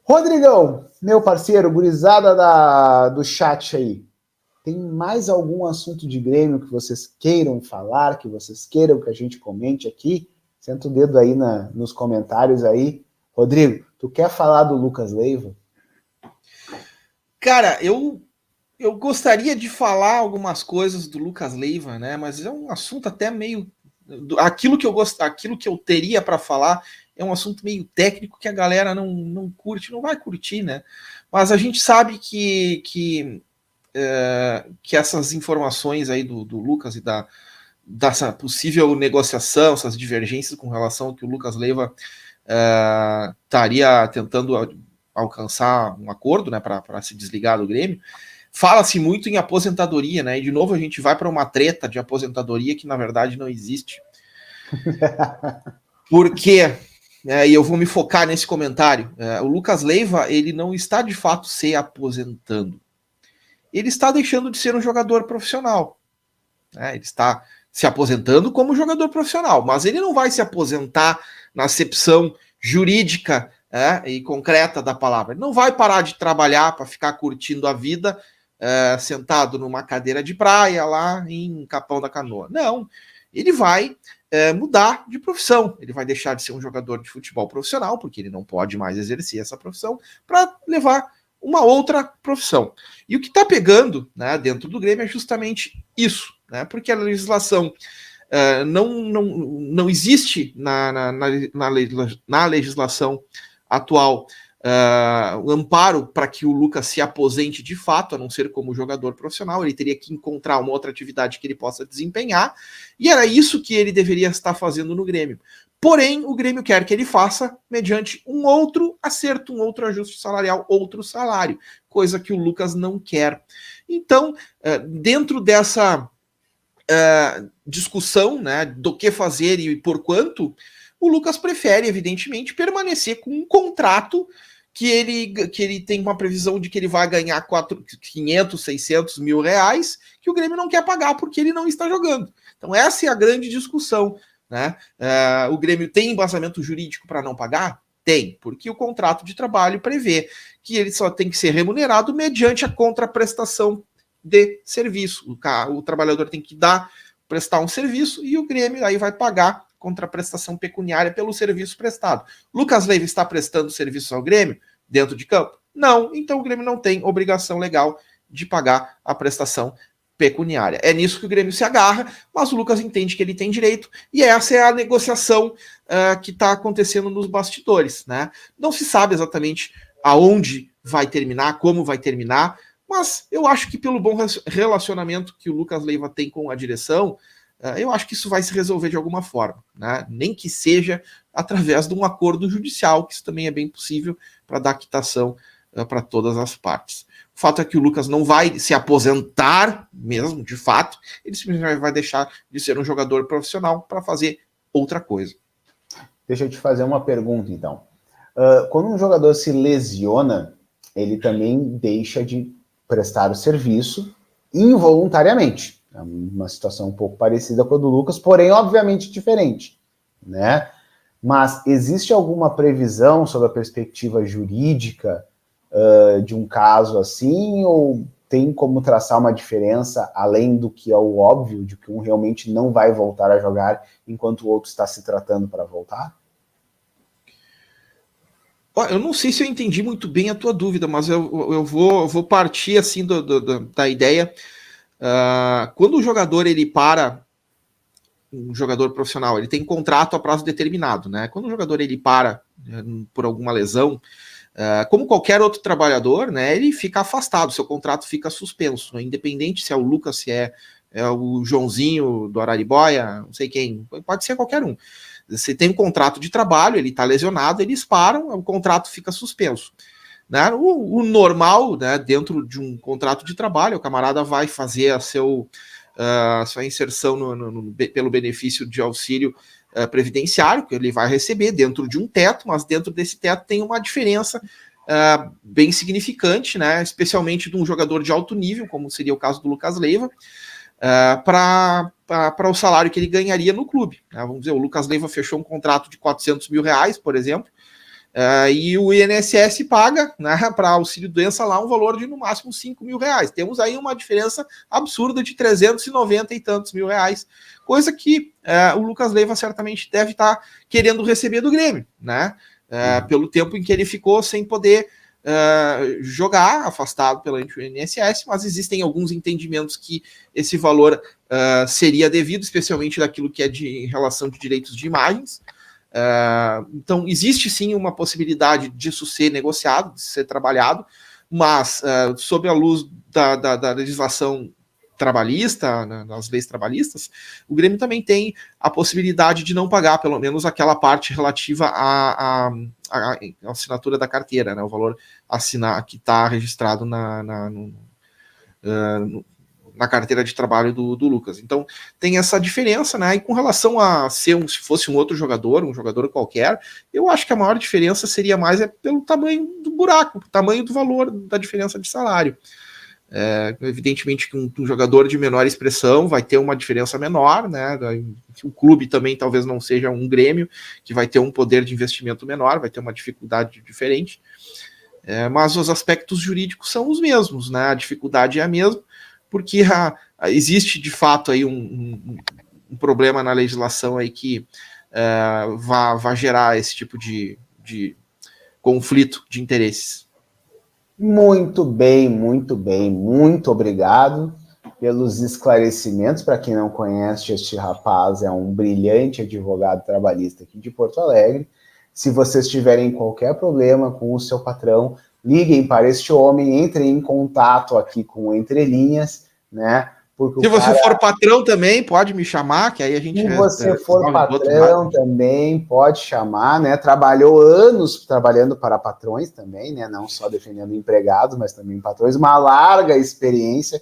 Rodrigão, meu parceiro, gurizada do chat aí, tem mais algum assunto de Grêmio que vocês queiram falar, que vocês queiram que a gente comente aqui? Senta o dedo aí nos comentários aí. Rodrigo, tu quer falar do Lucas Leiva? Cara, eu gostaria de falar algumas coisas do Lucas Leiva, né? Mas é um assunto até meio aquilo que eu teria para falar é um assunto meio técnico que a galera não curte, não vai curtir, né? Mas a gente sabe que essas informações aí do Lucas e dessa possível negociação, essas divergências com relação ao que o Lucas Leiva estaria tentando alcançar um acordo, né, para se desligar do Grêmio. Fala-se muito em aposentadoria, né? E de novo a gente vai para uma treta de aposentadoria que na verdade não existe. Por quê? E eu vou me focar nesse comentário. O Lucas Leiva, ele não está de fato se aposentando. Ele está deixando de ser um jogador profissional. Ele está se aposentando como jogador profissional, mas ele não vai se aposentar na acepção jurídica e concreta da palavra. Ele não vai parar de trabalhar para ficar curtindo a vida sentado numa cadeira de praia lá em Capão da Canoa. Não, ele vai mudar de profissão. Ele vai deixar de ser um jogador de futebol profissional, porque ele não pode mais exercer essa profissão, para levar uma outra profissão. E o que está pegando, né, dentro do Grêmio é justamente isso, né, porque a legislação não existe na legislação atual o amparo para que o Lucas se aposente de fato, a não ser como jogador profissional. Ele teria que encontrar uma outra atividade que ele possa desempenhar, e era isso que ele deveria estar fazendo no Grêmio. Porém, o Grêmio quer que ele faça mediante um outro acerto, um outro ajuste salarial, outro salário, coisa que o Lucas não quer. Então, dentro dessa discussão, né, do que fazer e por quanto, o Lucas prefere, evidentemente, permanecer com um contrato que ele tem uma previsão de que ele vai ganhar 500, 600 mil reais, que o Grêmio não quer pagar porque ele não está jogando. Então essa é a grande discussão, né? O Grêmio tem embasamento jurídico para não pagar? Tem, porque o contrato de trabalho prevê que ele só tem que ser remunerado mediante a contraprestação de serviço. O trabalhador tem que prestar um serviço e o Grêmio aí vai pagar contraprestação pecuniária pelo serviço prestado. Lucas Leiva está prestando serviço ao Grêmio dentro de campo? Não, então o Grêmio não tem obrigação legal de pagar a prestação pecuniária. É nisso que o Grêmio se agarra, mas o Lucas entende que ele tem direito, e essa é a negociação que está acontecendo nos bastidores, né? Não se sabe exatamente aonde vai terminar, como vai terminar, mas eu acho que pelo bom relacionamento que o Lucas Leiva tem com a direção, eu acho que isso vai se resolver de alguma forma, né? Nem que seja através de um acordo judicial, que isso também é bem possível para dar quitação para todas as partes. O fato é que o Lucas não vai se aposentar mesmo, de fato, ele simplesmente vai deixar de ser um jogador profissional para fazer outra coisa. Deixa eu te fazer uma pergunta, então. Quando um jogador se lesiona, ele também deixa de prestar o serviço involuntariamente. É uma situação um pouco parecida com a do Lucas, porém, obviamente, diferente, né? Mas existe alguma previsão sobre a perspectiva jurídica de um caso assim, ou tem como traçar uma diferença além do que é o óbvio, de que um realmente não vai voltar a jogar enquanto o outro está se tratando para voltar? Eu não sei se eu entendi muito bem a tua dúvida, mas eu vou partir assim da ideia. Quando o jogador ele para, um jogador profissional, ele tem contrato a prazo determinado, né? Quando o jogador ele para por alguma lesão, como qualquer outro trabalhador, né, ele fica afastado, seu contrato fica suspenso, né? Independente se é o Lucas, se é o Joãozinho do Araribóia, não sei quem, pode ser qualquer um. Você tem um contrato de trabalho, ele está lesionado, eles param, o contrato fica suspenso. Né? O normal, né, dentro de um contrato de trabalho, o camarada vai fazer a sua inserção pelo benefício de auxílio previdenciário, que ele vai receber dentro de um teto, mas dentro desse teto tem uma diferença bem significante, né, especialmente de um jogador de alto nível, como seria o caso do Lucas Leiva, para o salário que ele ganharia no clube. Né? Vamos dizer, o Lucas Leiva fechou um contrato de 400 mil reais, por exemplo, E o INSS paga, né, para auxílio-doença lá um valor de no máximo 5 mil reais. Temos aí uma diferença absurda de 390 e tantos mil reais, coisa que o Lucas Leiva certamente deve estar querendo receber do Grêmio, né? Pelo tempo em que ele ficou sem poder jogar, afastado pelo INSS, mas existem alguns entendimentos que esse valor seria devido, especialmente daquilo que é de relação de direitos de imagens. Então, existe sim uma possibilidade disso ser negociado, de ser trabalhado, mas sob a luz da legislação trabalhista, nas leis trabalhistas, o Grêmio também tem a possibilidade de não pagar, pelo menos aquela parte relativa à assinatura da carteira, né, o valor que está registrado na carteira de trabalho do Lucas. Então, tem essa diferença, né? E com relação a se fosse um outro jogador, um jogador qualquer, eu acho que a maior diferença seria mais pelo tamanho do buraco, o tamanho do valor da diferença de salário. Evidentemente que um jogador de menor expressão vai ter uma diferença menor, né? O clube também talvez não seja um Grêmio, que vai ter um poder de investimento menor, vai ter uma dificuldade diferente. Mas os aspectos jurídicos são os mesmos, né? A dificuldade é a mesma, porque existe de fato aí um problema na legislação aí que vai gerar esse tipo de conflito de interesses. Muito bem, muito bem. Muito obrigado pelos esclarecimentos. Para quem não conhece, este rapaz é um brilhante advogado trabalhista aqui de Porto Alegre. Se vocês tiverem qualquer problema com o seu patrão, liguem para este homem, entrem em contato aqui com o Entre Linhas, né? Porque se você for patrão também, pode me chamar, que aí a gente... Se você for patrão também, pode chamar, né? Trabalhou anos trabalhando para patrões também, né? Não só defendendo empregados, mas também patrões. Uma larga experiência.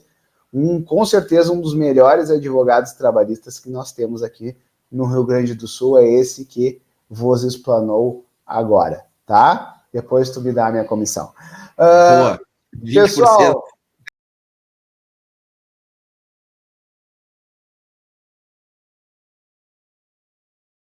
Com certeza um dos melhores advogados trabalhistas que nós temos aqui no Rio Grande do Sul é esse que vos explanou agora, tá? Depois tu me dá a minha comissão. Boa. 20%. Pessoal,